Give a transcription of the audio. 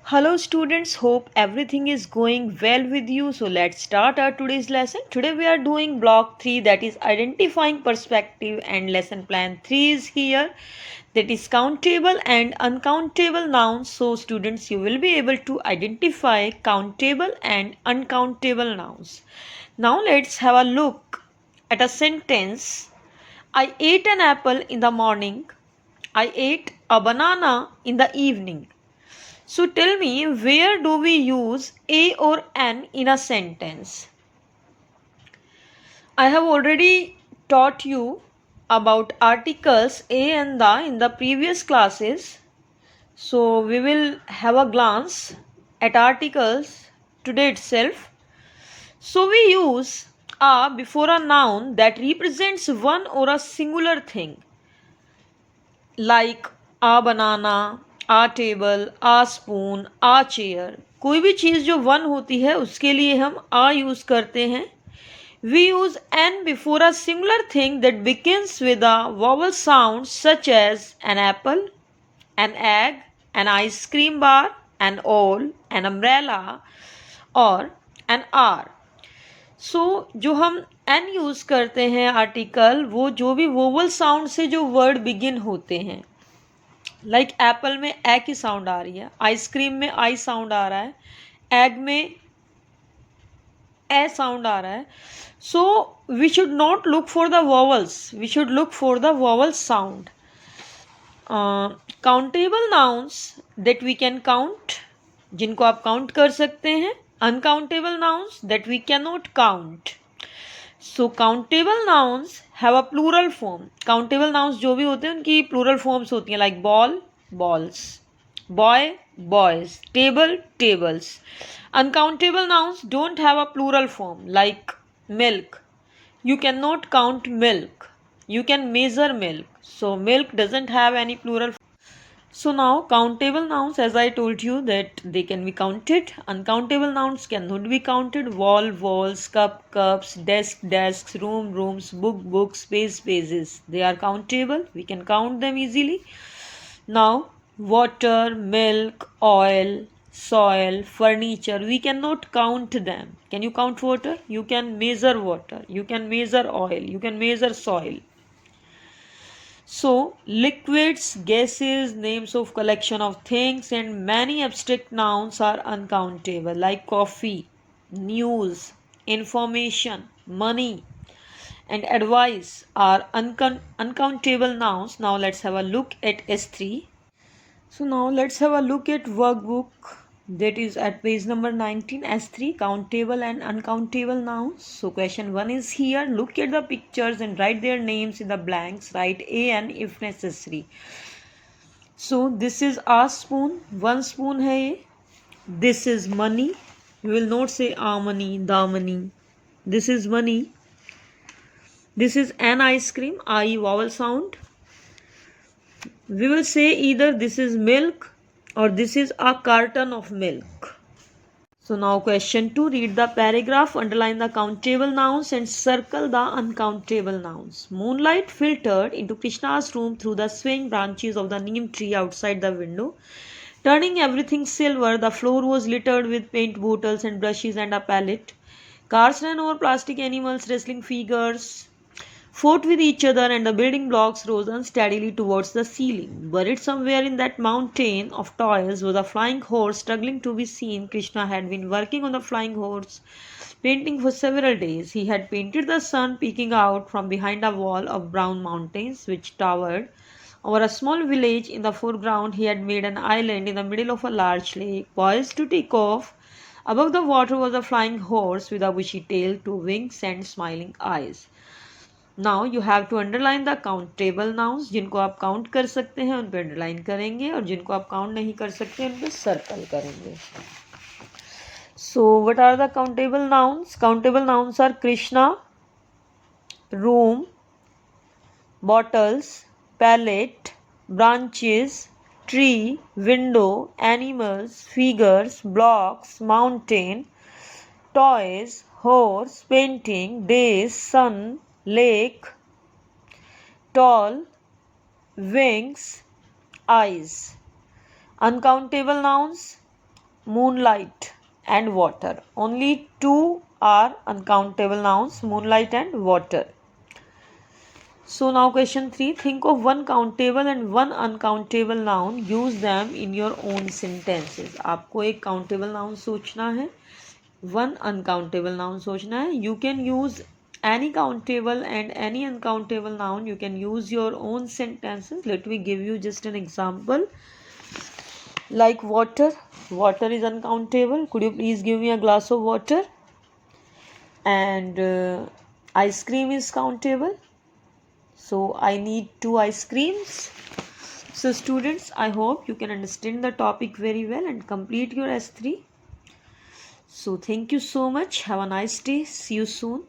Hello students, hope everything is going well with you. So let's start our today's lesson. Today we are doing block 3, that is identifying perspective, and lesson plan 3 is here, that is countable and uncountable nouns. So students, you will be able to identify countable and uncountable nouns. Now let's have a look at a sentence. I ate an apple in the morning. I ate a banana in the evening. So tell me, where do we use a or an in a sentence? I have already taught you about articles a and the in the previous classes. So we will have a glance at articles today itself. So we use a before a noun that represents one or a singular thing, like a banana, a table, a spoon, a chair. कोई भी चीज़ जो one होती है उसके लिए हम आ use करते हैं. We use an before a singular thing that begins with a vowel sound such as an apple, an egg, an ice cream bar, an owl, an umbrella और an hour. सो जो हम एन यूज़ करते हैं article, वो जो भी vowel sound से जो वर्ड बिगिन होते हैं, लाइक एप्पल में ए की साउंड आ रही है, आइसक्रीम में आई साउंड आ रहा है, एग में ए साउंड आ रहा है. So we should not look for the vowels, we should look for the vowel sound. Countable nouns that we can count, जिनको आप काउंट कर सकते हैं. Uncountable nouns that we can not count. So countable nouns have a plural form. Countable nouns जो भी होते हैं उनकी प्लूरल फॉर्म्स होती हैं, like ball, balls, boy, boys, table, tables. Uncountable nouns don't have a plural form, like milk. You cannot count milk. You can measure milk. So milk doesn't have any plural. So now countable nouns, as I told you, that they can be counted. Uncountable nouns cannot be counted. Wall, walls, cup, cups, desk, desks, room, rooms, book, books, space, spaces. They are countable. We can count them easily. Now water, milk, oil, soil, furniture, we cannot count them. Can you count water? You can measure water. You can measure oil. You can measure soil. So, liquids, gases, names of collection of things, and many abstract nouns are uncountable, like coffee, news, information, money, and advice are uncountable nouns. Now, let's have a look at S3. So, now let's have a look at workbook, that is at page number 19, S3, countable and uncountable nouns. So question 1 is here. Look at the pictures and write their names in the blanks. Write a and if necessary. So this is a spoon, one spoon hai ye. This is money. You will not say a money, the money. This is money. This is an ice cream, I vowel sound. We will say either this is milk or this is a carton of milk. So now question 2, read the paragraph, underline the countable nouns and circle the uncountable nouns. Moonlight filtered into Krishna's room through the swaying branches of the neem tree outside the window, turning everything silver. The floor was littered with paint bottles and brushes and a palette. Cars ran over plastic animals, wrestling figures fought with each other, and the building blocks rose unsteadily towards the ceiling. Buried somewhere in that mountain of toys was a flying horse struggling to be seen. Krishna had been working on the flying horse, painting for several days. He had painted the sun peeking out from behind a wall of brown mountains which towered over a small village. In the foreground, he had made an island in the middle of a large lake, poised to take off. Above the water was a flying horse with a bushy tail, two wings, and smiling eyes. Now you have to underline the countable nouns. जिनको आप count कर सकते हैं उन पर underline करेंगे और जिनको आप काउंट नहीं कर सकते उन पर सर्कल करेंगे. So what are the countable nouns? Countable nouns are Krishna, room, bottles, palette, branches, tree, window, animals, figures, blocks, mountain, toys, horse, painting, days, sun, lake, tall, wings, eyes. Uncountable nouns moonlight and water. Only two are uncountable nouns, moonlight and water. So now question 3. Think of one countable and one uncountable noun. Use them in your own sentences. आपको एक countable noun सोचना है, one uncountable noun सोचना है. You can use any countable and any uncountable noun. You can use your own sentences. Let me give you just an example. Like water. Water is uncountable. Could you please give me a glass of water? And ice cream is countable. So I need 2 ice creams. So students, I hope you can understand the topic very well and complete your S3. So thank you so much. Have a nice day. See you soon.